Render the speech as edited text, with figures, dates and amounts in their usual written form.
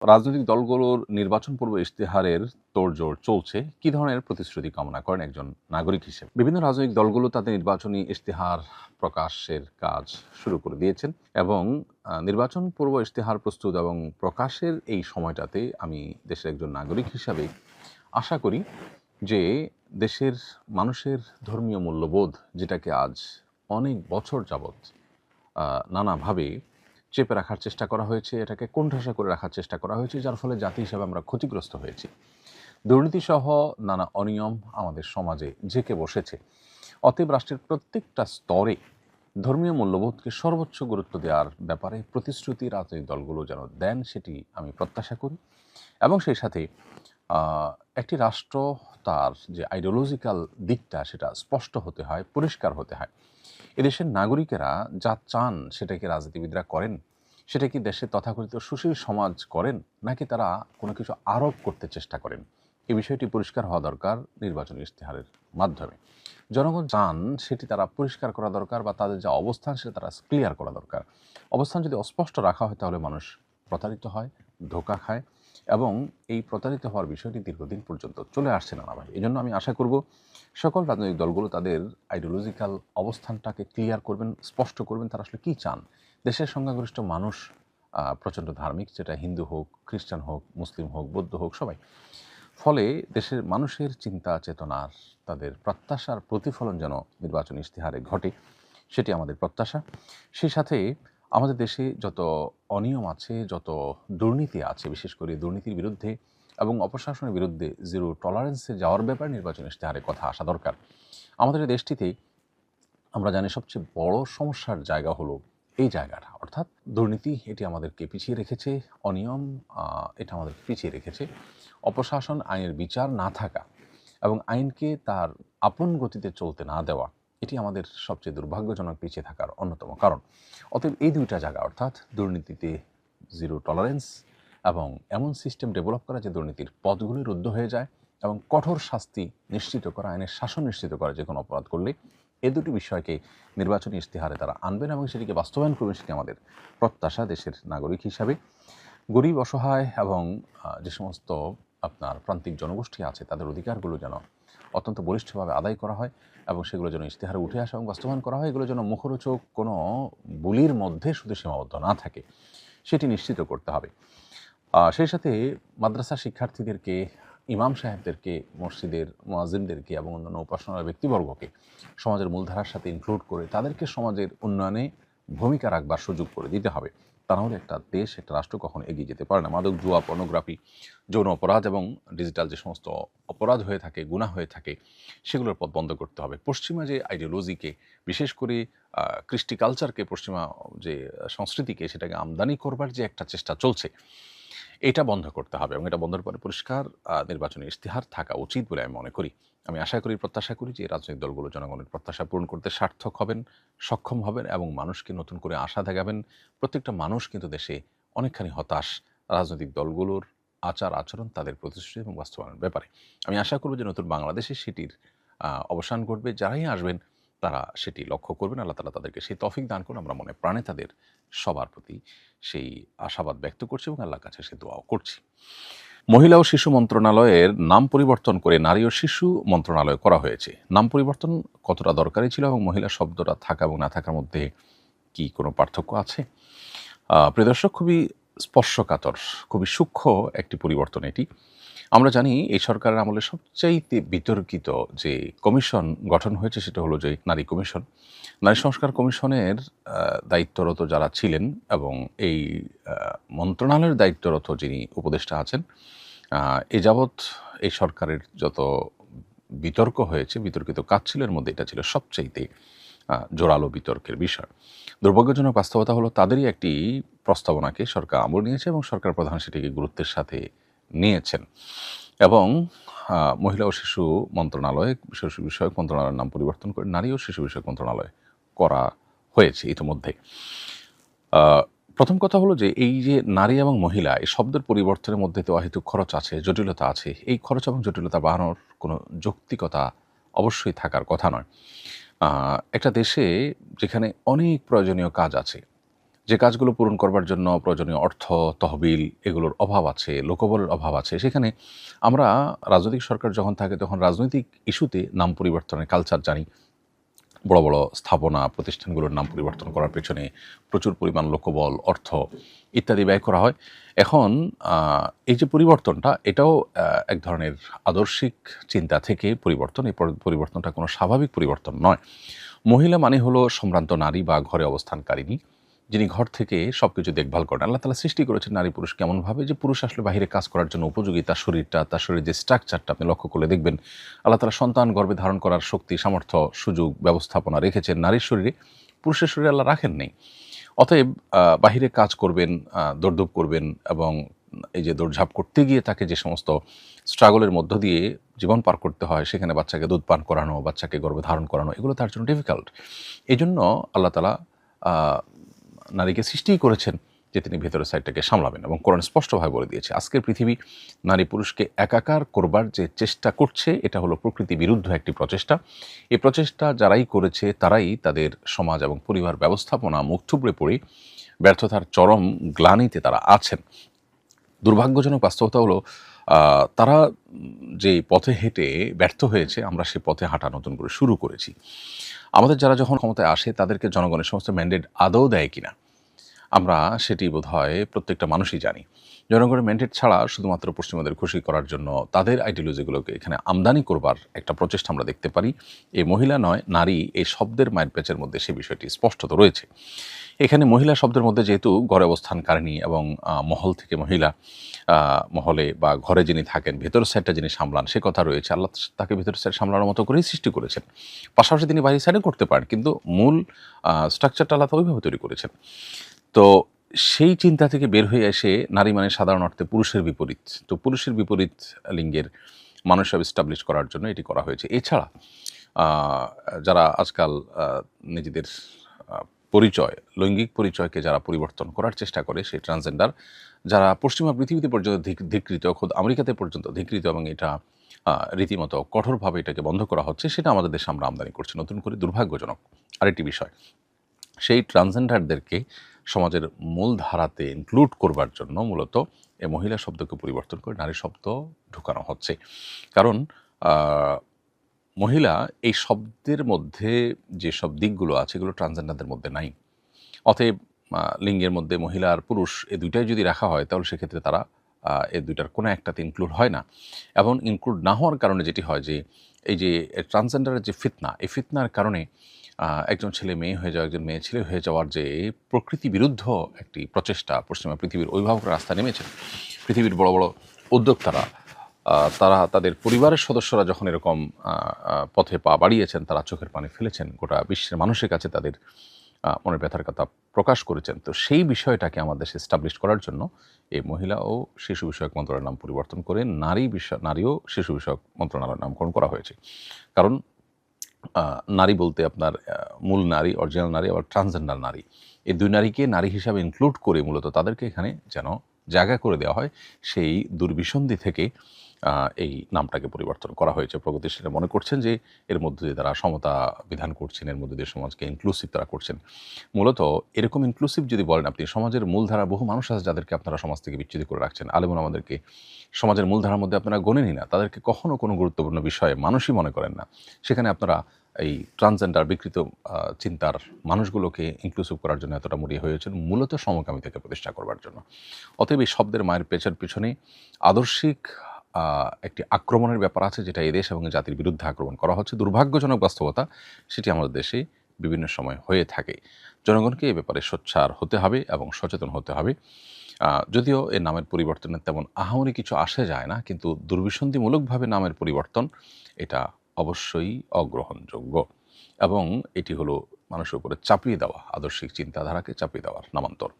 রাজনৈতিক দলগুলোর নির্বাচন পূর্ব ইশতেহারের তোড়জোড় চলছে। কি ধরনের প্রতিশ্রুতি কামনা করেন একজন নাগরিক হিসেবে? বিভিন্ন রাজনৈতিক দলগুলো তাদের নির্বাচনী ইশতেহার প্রকাশের কাজ শুরু করে দিয়েছেন এবং নির্বাচন পূর্ব ইশতেহার প্রস্তুত এবং প্রকাশের এই সময়টাতে আমি দেশের একজন নাগরিক হিসাবে আশা করি যে দেশের মানুষের ধর্মীয় মূল্যবোধ, যেটাকে আজ অনেক বছর যাবৎ নানাভাবে চেপে রাখার চেষ্টা করা হয়েছে, এটাকে কোণঠাসা করে রাখার চেষ্টা করা হয়েছে, যার ফলে জাতি হিসেবে আমরা ক্ষতিগ্রস্ত হয়েছি। দুর্নীতিসহ নানা অনিয়ম আমাদের সমাজে জেঁকে বসেছে। অতএব রাষ্ট্রের প্রত্যেকটা স্তরে ধর্মীয় মূল্যবোধকে সর্বোচ্চ গুরুত্ব দেওয়ার ব্যাপারে প্রতিশ্রুতি রাজনৈতিক দলগুলো যেন দেন, সেটি আমি প্রত্যাশা করি। এবং সেই সাথে একটি রাষ্ট্র তার যে আইডিওলজিক্যাল দিকটা, সেটা স্পষ্ট হতে হয়, পরিষ্কার হতে হয়। এদেশের নাগরিকেরা যা চান সেটা কি রাজনীতিবিদরা করেন? সেটা কি দেশের তথাকথিত সুশীল সমাজ করেন, নাকি তারা কোনো কিছু আরোপ করতে চেষ্টা করেন? এই বিষয়টি পরিষ্কার হওয়া দরকার নির্বাচনী ইশতেহারের মাধ্যমে। জনগণ চান সেটি তারা পরিষ্কার করা দরকার, বা তাদের যা অবস্থান সেটা তারা ক্লিয়ার করা দরকার। অবস্থান যদি অস্পষ্ট রাখা হয় তাহলে মানুষ প্রতারিত হয়, ধোঁকা খায়, এবং এই প্রতারিত হওয়ার বিষয়টি দীর্ঘদিন পর্যন্ত চলে আসছে নানাভাবে। এই জন্য আমি আশা করব সকল রাজনৈতিক দলগুলো তাদের আইডিওলজিক্যাল অবস্থানটাকে ক্লিয়ার করবেন, স্পষ্ট করবেন তারা আসলে কী চান। দেশের সংখ্যাগরিষ্ঠ মানুষ প্রচণ্ড ধার্মিক, যেটা হিন্দু হোক, খ্রিস্টান হোক, মুসলিম হোক, বৌদ্ধ হোক, সবাই। ফলে দেশের মানুষের চিন্তা চেতনার, তাদের প্রত্যাশার প্রতিফলন যেন নির্বাচনী ইশতেহারে ঘটে, সেটি আমাদের প্রত্যাশা। সেই সাথে আমাদের দেশে যত অনিয়ম আছে, যত দুর্নীতি আছে, বিশেষ করে দুর্নীতির বিরুদ্ধে এবং অপশাসনের বিরুদ্ধে জিরো টলারেন্সে যাওয়ার ব্যাপারে নির্বাচনী ইশতেহারে কথা আসা দরকার। আমাদের এই দেশটিতে আমরা জানি সবচেয়ে বড় সমস্যার জায়গা হলো এই জায়গাটা, অর্থাৎ দুর্নীতি। এটি আমাদেরকে পিছিয়ে রেখেছে, অনিয়ম এটা আমাদেরকে পিছিয়ে রেখেছে, অপশাসন, আইনের বিচার না থাকা এবং আইনকে তার আপন গতিতে চলতে না দেওয়া, এটি আমাদের সবচেয়ে দুর্ভাগ্যজনক পিছিয়ে থাকার অন্যতম কারণ। অতএব এই দুইটা জায়গা, অর্থাৎ দুর্নীতিতে জিরো টলারেন্স এবং এমন সিস্টেম ডেভেলপ করা যে দুর্নীতির পথগুলি রুদ্ধ হয়ে যায়, এবং কঠোর শাস্তি নিশ্চিত করা, আইনের শাসন নিশ্চিত করা যে কোনো অপরাধ করলে, এই দুটি বিষয়কে নির্বাচনী ইশতেহারে তারা আনবেন এবং সেটিকে বাস্তবায়ন করবেন, সেটি আমাদের প্রত্যাশা দেশের নাগরিক হিসাবে। গরিব, অসহায় এবং যে সমস্ত আপনার প্রান্তিক জনগোষ্ঠী আছে, তাদের অধিকারগুলো যেন অত্যন্ত বলিষ্ঠভাবে আদায় করা হয় এবং সেগুলো যেন ইশতেহারে উঠে আসে এবং বাস্তবায়ন করা হয়। এগুলো যেন মুখরোচক কোনো বুলির মধ্যে শুধু সীমাবদ্ধ না থাকে, সেটি নিশ্চিত করতে হবে। সেই সাথে মাদ্রাসা শিক্ষার্থীদেরকে, ইমাম সাহেবদেরকে, মসজিদের মুয়াজ্জিনদেরকে এবং অন্যান্য উপাসনার ব্যক্তিবর্গকে সমাজের মূলধারার সাথে ইনক্লুড করে তাদেরকে সমাজের উন্নয়নে ভূমিকা রাখবার সুযোগ করে দিতে হবে। তা নাহলে একটা দেশ, একটা রাষ্ট্র কখনো এগিয়ে যেতে পারে না। মাদক, জুয়া, পর্নোগ্রাফি, যৌন অপরাধ এবং ডিজিটাল যে সমস্ত অপরাধ হয়ে থাকে, গুনাহ হয়ে থাকে, সেগুলোর পথ বন্ধ করতে হবে। পশ্চিমা যে আইডিওলজিকে, বিশেষ করে কৃষ্টি কালচারকে, পশ্চিমা যে সংস্কৃতিকে, সেটাকে আমদানি করবার যে একটা চেষ্টা চলছে, এটা বন্ধ করতে হবে এবং এটা বন্ধের পরে পরিষ্কার নির্বাচনী ইশতেহার থাকা উচিত বলে আমি মনে করি। আমি আশা করি, প্রত্যাশা করি যে রাজনৈতিক দলগুলো জনগণের প্রত্যাশা পূরণ করতে সার্থক হবেন, সক্ষম হবেন এবং মানুষকে নতুন করে আশা দেখাবেন। প্রত্যেকটা মানুষ কিন্তু দেশে অনেকখানি হতাশ রাজনৈতিক দলগুলোর আচার আচরণ, তাদের প্রতিশ্রুতি এবং বাস্তবায়নের ব্যাপারে। আমি আশা করব যে নতুন বাংলাদেশে সেটির অবসান ঘটবে। যারাই আসবেন তারা সেটি লক্ষ্য করবেন। আল্লাহ তাআলা তাদেরকে সেই তৌফিক দান করুন। আমরা মনে প্রাণে তাদের সবার প্রতি সেই আশাবাদ ব্যক্ত করছি এবং আল্লাহর কাছে সে দোয়াও করছি। মহিলা ও শিশু মন্ত্রণালয়ের নাম পরিবর্তন করে নারী ও শিশু মন্ত্রণালয় করা হয়েছে। নাম পরিবর্তন কতটা দরকারি ছিল এবং মহিলা শব্দটা থাকা এবং না থাকার মধ্যে কি কোনো পার্থক্য আছে? প্রিয় দর্শক, খুবই স্পর্শকাতর, খুবই সূক্ষ্ম একটি পরিবর্তন এটি। আমরা জানি এই সরকারের আমলে সবচাইতে বিতর্কিত যে কমিশন গঠন হয়েছে সেটা হলো যে নারী কমিশন। নারী সংস্কার কমিশনের দায়িত্বরত যারা ছিলেন এবং এই মন্ত্রণালয়ের দায়িত্বরত যিনি উপদেষ্টা আছেন, এ যাবৎ এই সরকারের যত বিতর্ক হয়েছে, বিতর্কিত কাজ ছিল, এর মধ্যে এটা ছিল সবচাইতে জোরালো বিতর্কের বিষয়। দুর্ভাগ্যজনক বাস্তবতা হলো তাদেরই একটি প্রস্তাবনাকে সরকার আমল নিয়েছে এবং সরকার প্রধান সেটিকে গুরুত্বের সাথে নিয়েছেন এবং মহিলা ও শিশু মন্ত্রণালয়, শিশু বিষয়ক মন্ত্রণালয়ের নাম পরিবর্তন করে নারী ও শিশু বিষয়ক মন্ত্রণালয় করা হয়েছে ইতিমধ্যে। প্রথম কথা হলো যে এই যে নারী এবং মহিলা, এই শব্দের পরিবর্তনের মধ্যে তো অহেতুক খরচ আছে, জটিলতা আছে। এই খরচ এবং জটিলতা বাড়ানোর কোনো যৌক্তিকতা অবশ্যই থাকার কথা নয়। একটা দেশে যেখানে অনেক প্রয়োজনীয় কাজ আছে, যে কাজগুলো পূরণ করবার জন্য প্রয়োজনীয় অর্থ, তহবিল এগুলোর অভাব আছে, লোকবলের অভাব আছে, সেখানে আমরা রাজনৈতিক সরকার যখন থাকে তখন রাজনৈতিক ইস্যুতে নাম পরিবর্তনের কালচার জানি। বড় বড় স্থাপনা প্রতিষ্ঠানগুলোর নাম পরিবর্তন করার পেছনে প্রচুর পরিমাণ লোকবল, অর্থ ইত্যাদি ব্যয় করা হয়। এখন এই যে পরিবর্তনটা, এটাও এক ধরনের আদর্শিক চিন্তা থেকে পরিবর্তন। এই পরিবর্তনটা কোনো স্বাভাবিক পরিবর্তন নয়। মহিলা মানে হলো সম্ভ্রান্ত নারী বা ঘরে অবস্থানকারিণী, যিনি ঘর থেকে সব কিছু দেখভাল করেন। আল্লাহ তাআলা সৃষ্টি করেছেন নারী পুরুষ কেমনভাবে, যে পুরুষ আসলে বাহিরে কাজ করার জন্য উপযোগী, তার শরীরটা, তার শরীরের যে স্ট্রাকচারটা আপনি লক্ষ্য করলে দেখবেন আল্লাহ তাআলা সন্তান গর্ভে ধারণ করার শক্তি, সামর্থ্য, সুযোগ, ব্যবস্থাপনা রেখেছেন নারীর শরীরে, পুরুষের শরীরে আল্লাহ রাখেন নেই। অতএব বাহিরে কাজ করবেন, দৌড়ধূপ করবেন, এবং এই যে দৌড়ঝাঁপ করতে গিয়ে তাকে যে সমস্ত স্ট্রাগলের মধ্য দিয়ে জীবন পার করতে হয়, সেখানে বাচ্চাকে দুধ পান করানো, বাচ্চাকে গর্ভে ধারণ করানো, এগুলো তার জন্য ডিফিকাল্ট। এই জন্য আল্লাহ তাআলা নারীকে সৃষ্টিই করেছেন যে তিনি ভেতরের সাইডটাকে সামলাবেন, এবং কোরআন স্পষ্টভাবে বলে দিয়েছে আজকের পৃথিবী নারী পুরুষকে একাকার করবার যে চেষ্টা করছে, এটা হলো প্রকৃতি বিরুদ্ধ একটি প্রচেষ্টা। এই প্রচেষ্টা যারাই করেছে তারাই তাদের সমাজ এবং পরিবার ব্যবস্থাপনা মুখ থুবড়ে পড়ে ব্যর্থতার চরম গ্লানিতে তারা আছেন। দুর্ভাগ্যজনক বাস্তবতা হলো তারা যে পথে হেঁটে ব্যর্থ হয়েছে, আমরা সে পথে হাঁটা নতুন করে শুরু করেছি। আমাদের যারা যখন ক্ষমতায় আসে তাদেরকে জনগণের সমস্ত ম্যান্ডেট আদৌ দেয় কিনা আমরা সেটি বোধহয় প্রত্যেকটা মানুষই জানি। জনগণের ম্যান্ডেট ছাড়া শুধুমাত্র পশ্চিমাদের খুশি করার জন্য তাদের আইডিওলজিগুলোকে এখানে আমদানি করবার একটা প্রচেষ্টা আমরা দেখতে পারি। এই মহিলা নয় নারী এই শব্দের মায়ের পেঁচের মধ্যে সে বিষয়টি স্পষ্টত রয়েছে। এখানে মহিলা শব্দের মধ্যে যেহেতু ঘরে অবস্থানকারিণী এবং মহল থেকে মহিলা, মহলে বা ঘরে যিনি থাকেন ভেতরের সাইডটা যিনি সামলান সে কথা রয়েছে। আল্লাহ তাকে ভেতরের সাইড সামলানোর মতো করেই সৃষ্টি করেছেন। পাশাপাশি তিনি বাইরের সাইডে করতে পারেন, কিন্তু মূল স্ট্রাকচারটা আল্লাহ ওইভাবে তৈরি করেছেন। তো সেই চিন্তা থেকে বের হয়ে এসে নারী মানে সাধারণ অর্থে পুরুষের বিপরীত, তো পুরুষের বিপরীত লিঙ্গের মানুষ এস্টাবলিশ করার জন্য এটি করা হয়েছে। এছাড়া যারা আজকাল নিজেদের পরিচয়, লৈঙ্গিক পরিচয়কে যারা পরিবর্তন করার চেষ্টা করে, সেই ট্রান্সজেন্ডার যারা পশ্চিমা পৃথিবীতে পর্যন্ত ধিকৃত, খোদ আমেরিকাতে পর্যন্ত ধিকৃত, এবং এটা রীতিমতো কঠোরভাবে এটাকে বন্ধ করা হচ্ছে, সেটা আমাদের দেশে আমরা আমদানি করছি নতুন করে। দুর্ভাগ্যজনক আরেকটি বিষয়, সেই ট্রান্সজেন্ডারদেরকে সমাজের মূল ধারাতে ইনক্লুড করবার জন্য মূলত এই মহিলা শব্দকে পরিবর্তন করে নারী শব্দ ঢুকানো হচ্ছে। কারণ মহিলা এই শব্দের মধ্যে যেসব দিকগুলো আছে এগুলো ট্রান্সজেন্ডারদের মধ্যে নাই। অতএব লিঙ্গের মধ্যে মহিলা আর পুরুষ এই দুইটাই যদি রাখা হয় তাহলে সেক্ষেত্রে তারা এই দুইটার কোনো একটাতে ইনক্লুড হয় না। এবং ইনক্লুড না হওয়ার কারণে যেটি হয় যে এই যে ট্রান্সজেন্ডারের যে ফিতনা, এই ফিতনার কারণে একজন ছেলে মেয়ে হয়ে যাওয়া, একজন মেয়ে ছেলে হয়ে যাওয়ার যে প্রকৃতি বিরুদ্ধ একটি প্রচেষ্টা পশ্চিমা পৃথিবীর অভিভাবকরা রাস্তায় নেমেছেন। পৃথিবীর বড় বড় উদ্যোক্তারা তারা তাদের পরিবারের সদস্যরা যখন এরকম পথে পা বাড়িয়েছেন, তারা চোখের পানি ফেলেছেন, গোটা বিশ্বের মানুষের কাছে তাদের মনের ব্যথার কথা প্রকাশ করেছেন। তো সেই বিষয়টাকে আমাদের দেশে এস্টাবলিশ করার জন্য এই মহিলা ও শিশু বিষয়ক মন্ত্রণালয়ের নাম পরিবর্তন করে নারী ও শিশু বিষয়ক মন্ত্রণালয়ের নামকরণ করা হয়েছে। কারণ নারী বলতে আপনার মূল নারী, অরিজিনাল নারী, আবার ট্রান্সজেন্ডার নারী, এই দুই নারীকে নারী হিসাবে ইনক্লুড করে মূলত তাদেরকে এখানে যেন জায়গা করে দেওয়া হয়, সেই দুর্বিসন্ধি থেকে এই নামটাকে পরিবর্তন করা হয়েছে। প্রগতিশীলরা মনে করছেন যে এর মধ্য দিয়ে তারা সমতা বিধান করছেন, এর মধ্যে দিয়ে সমাজকে ইনক্লুসিভ তারা করছেন। মূলত এরকম ইনক্লুসিভ যদি বলেন আপনি, সমাজের মূলধারা বহু মানুষ আছে যাদেরকে আপনারা সমাজ থেকে বিচ্ছিন্ন করে রাখছেন। আলেমুন আমাদেরকে সমাজের মূলধারার মধ্যে আপনারা গণেনই না, তাদেরকে কখনো কোনো গুরুত্বপূর্ণ বিষয়ে মানুষই মনে করেন না। সেখানে আপনারা এই ট্রান্সজেন্ডার বিকৃত চিন্তার মানুষগুলোকে ইনক্লুসিভ করার জন্য এতটা মরিয়া হয়েছেন, মূলত সমকামিতাকে প্রতিষ্ঠা করবার জন্য। অতএব এই শব্দের মায়ের পেছার পিছনে আদর্শিক একটি আক্রমণের ব্যাপার আছে, যেটা এই দেশ এবং জাতির বিরুদ্ধে আক্রমণ করা হচ্ছে। দুর্ভাগ্যজনক বাস্তবতা, সেটি আমাদের দেশে বিভিন্ন সময় হয়ে থাকে। জনগণকে এ ব্যাপারে সোচ্চার হতে হবে এবং সচেতন হতে হবে। যদিও এর নামের পরিবর্তনের তেমন আহামরি কিছু আসে যায় না, কিন্তু দুর্বিসন্ধিমূলকভাবে নামের পরিবর্তন এটা অবশ্যই অগ্রহণযোগ্য, এবং এটি হলো মানুষের উপরে চাপিয়ে দেওয়া, আদর্শিক চিন্তাধারাকে চাপিয়ে দেওয়ার নামান্তর।